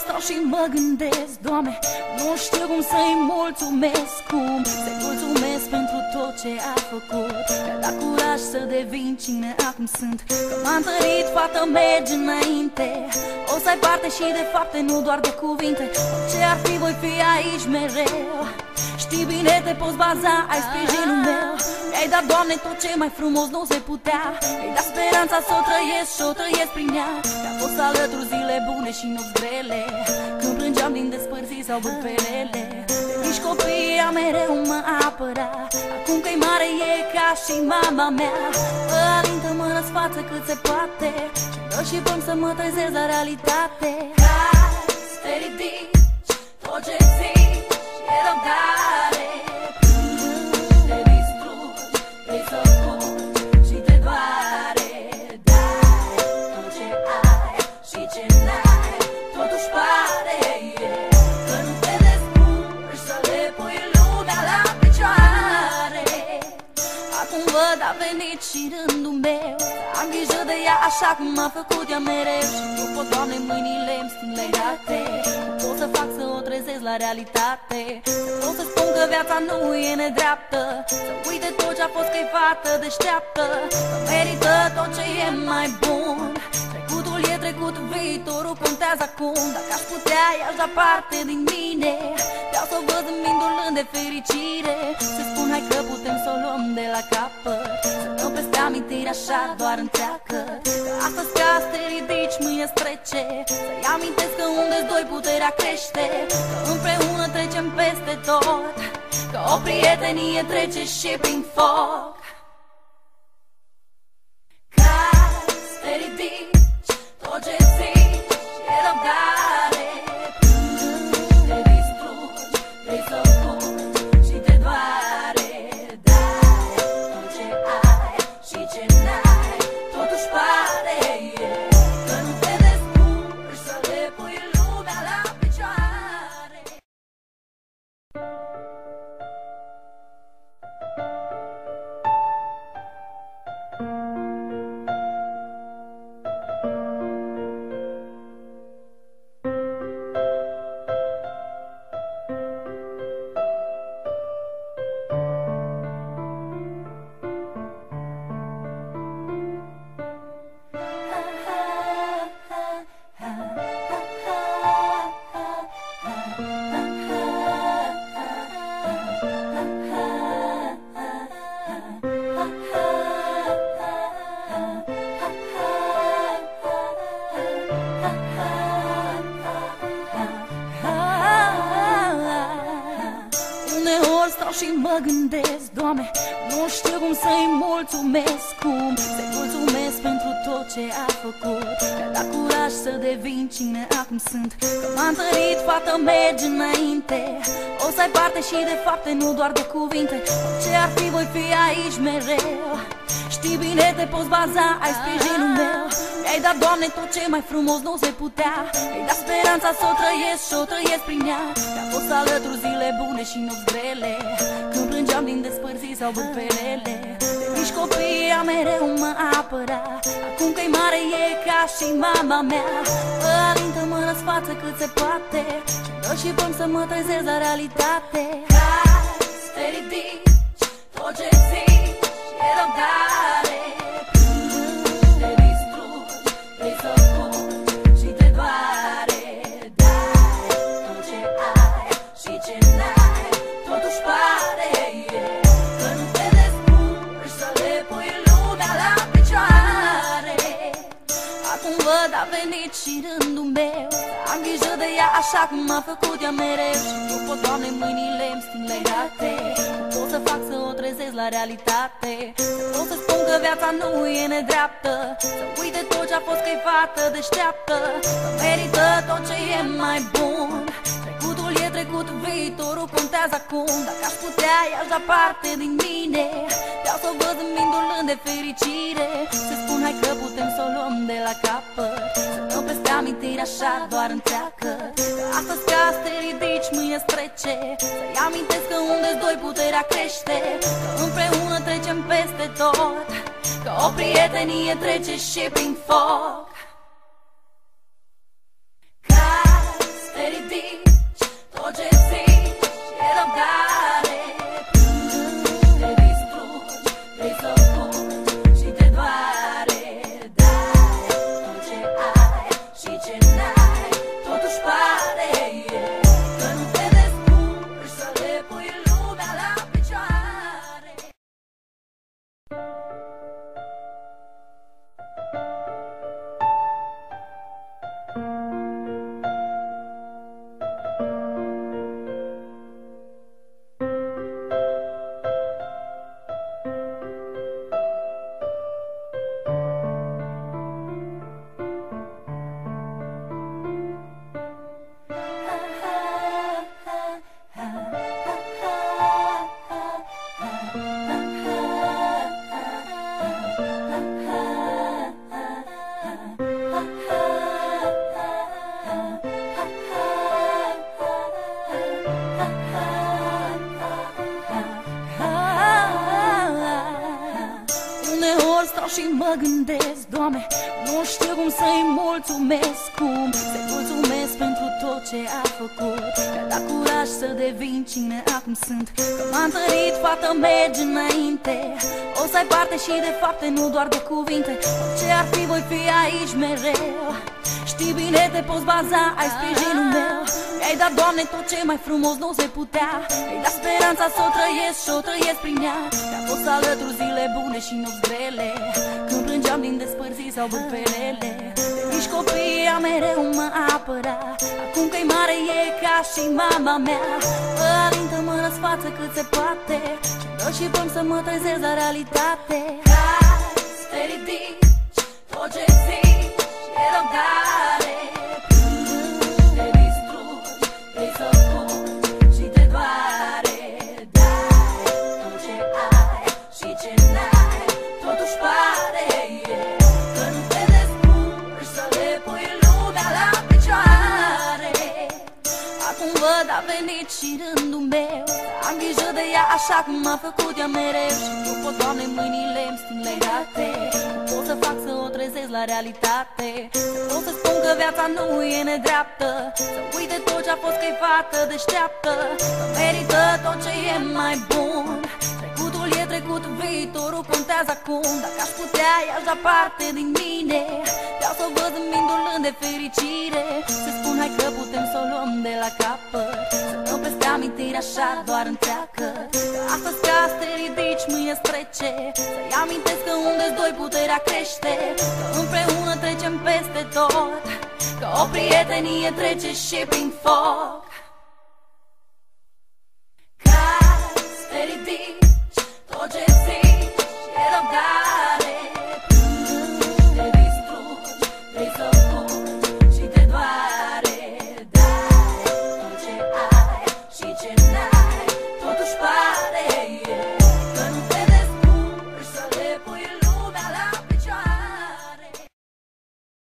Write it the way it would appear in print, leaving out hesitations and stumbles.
Stau și mă gândesc, Doamne, nu știu cum să-i mulțumesc. Cum să-i mulțumesc pentru tot ce a făcut, că-a dat curaj să devin cine acum sunt. Că m-a întărit, fată, mergi înainte. O să ai parte și de fapte, nu doar de cuvinte. Orice ar fi, voi fi aici mereu. Știi bine, te poți baza, ai sprijinul meu. Mi-ai dat, Doamne, tot ce mai frumos nu se putea. Mi-ai dat speranța să o trăiesc și o trăiesc prin ea. Mi-a fost alături zile bune și nopți grele, când plângeam din despărțiri sau bârfelele. Nici copiii a mereu mă apăra. Acum că-i mare e ca și mama mea. Părinte-mă, răsfață cât se poate și-mi dă și până să mă trezesc la realitate. Cazi, te ridici, tot ce zici e răbdare. Plângi, te distrugi, vrei să fugi și te doare. Dai tot ce ai și ce n-ai, totuși pare că nu te descurci să le pui lumea la picioare. Acum văd a venit și rândul meu, am grijă de ea așa cum m-a făcut ea mereu. Și nu pot, Doamne, mâinile-mi sting legate. Nu pot să fac să o trezesc la realitate. Să pot să spun că viața nu e nedreaptă, să uite tot ce a fost, că-i fată deșteaptă, că merită tot ce e mai bun. Trecutul e trecut, viitorul contează acum. Dacă aș putea, i-aș da parte din mine. Vreau să o văd zâmbindu-l de fericire. Să spun, hai că putem să o luăm de la capăt, să dăm peste amintiri așa doar întreagă. Că astăzi ca să te ridici, mâine-ți trece. Să-i amintesc că unde-s doi puterea crește, că împreună trecem peste tot, că o prietenie trece și prin foc. Cazi, te ridici, tot ce zici e răbdare. Plângi, te distrugi, vrei să fugi și te doare. Dai tot ce ai și ce n-ai, totuși pare că nu te descurci să le pui lumea la picioare. Uneori stau și mă gândesc, Doamne, nu știu cum să-i mulțumesc. Cum să-i mulțumesc pentru tot ce a făcut, că-a dat curaj să devin cine acum sunt. Că m-a întărit, fată, mergi înainte. O să ai parte și de fapte, nu doar de cuvinte. Orice ar fi, voi fi aici mereu. Știi bine, te poți baza, ai sprijinul meu. Mi-ai dat, Doamne, tot ce mai frumos nu se putea. Mi-ai dat speranța să o trăiesc și o trăiesc prin ea. Mi-a fost alături zile bune și nopți grele, când plângeam din despărțiri sau bârfelele. Nici copiii a mereu mă apăra. Acum că-i mare e ca și mama mea. Părinte-mă, răsfață cât se poate și-mi dă și până să mă trezesc la realitate. Cazi, te ridici, tot ce zici e răbdare. Plângi, te distrugi, vrei să fugi și te doare. Dai tot ce ai și ce n-ai, totuși pare că nu te descurci să le pui lumea la picioare. Acum văd a venit și rândul meu să am grijă de ea așa cum m-a făcut ea mereu. Și eu pot, Doamne, mâinile îmi sting legate, pot să fac să o trezesc la realitate. Pot să spun că viața nu e nedreaptă, să uite tot ce-a fost, că-i fată deșteaptă, că merită tot ce e mai bun. Trecutul e trecut, viitorul contează acum. Dacă aș putea, i-aș da parte din mine, vreau să o văd îmbindulând de fericire. Să spun hai că putem să o luăm de la capăt, să dăm peste amintiri așa doar întreacă. Că astăzi ca te ridici, mâine trece, să-i amintesc că unde-s doi puterea crește, că împreună trecem peste tot, că o prietenie trece și prin foc. Ca te ridici, tot ce zici e răbdare, te distrugi, vrei să fugi și te doare. Dai tot ce ai și ce n-ai, totuși pare că nu te descurci să le pui lumea la picioare. Și mă gândesc, Doamne, nu știu cum să-i mulțumesc, cum să-i mulțumesc pentru tot ce a făcut, că a dat curaj să devin cine acum sunt, că m-a întărit, fată, mergi înainte, o să ai parte și de fapte, nu doar de cuvinte. Orice ar fi, voi fi aici mereu, știi bine, te poți baza, ai sprijinul meu. Mi-ai dat, Doamne, tot ce mai frumos nu se putea, mi-ai dat speranța să o trăiesc și o trăiesc prin ea. Mi-a fost alături zile bune și nopți grele, când plângeam din despărțiri sau bârfelele. De mici copiii a mereu mă apăra, acum că-i mare e ca și mama mea. Mă alintă-mă, răsfață cât se poate și dă și până să mă trezesc la realitate. Ca te ridici, tot ce zici e răbdare, te distrugi, vrei să fugi și te doare. Dai tot ce ai și ce n-ai, totuși pare că nu te descurci să le pui lumea la picioare. Acum văd, a venit și rândul meu să am grijă de ea așa cum m-a făcut ea mereu. Și eu pot, Doamne, mâinile îmi sting legate, pot să fac să o trezesc la realitate. Pot să spun că viața nu e nedreaptă, să uite tot ce-a fost, că-i fată deșteaptă, că merită tot ce e mai bun. Trecutul e trecut, viitorul contează acum. Dacă aș putea, i-aș da parte din mine, vreau să o văd îmbindulând de fericire. Să spun hai că putem să o luăm de la capăt, să dăm peste amintiri așa doar întreacă. Că astăzi ca te ridici, mâine trece, să-i amintesc că unde-s doi puterea crește, că împreună trecem peste tot, că o prietenie trece și prin foc.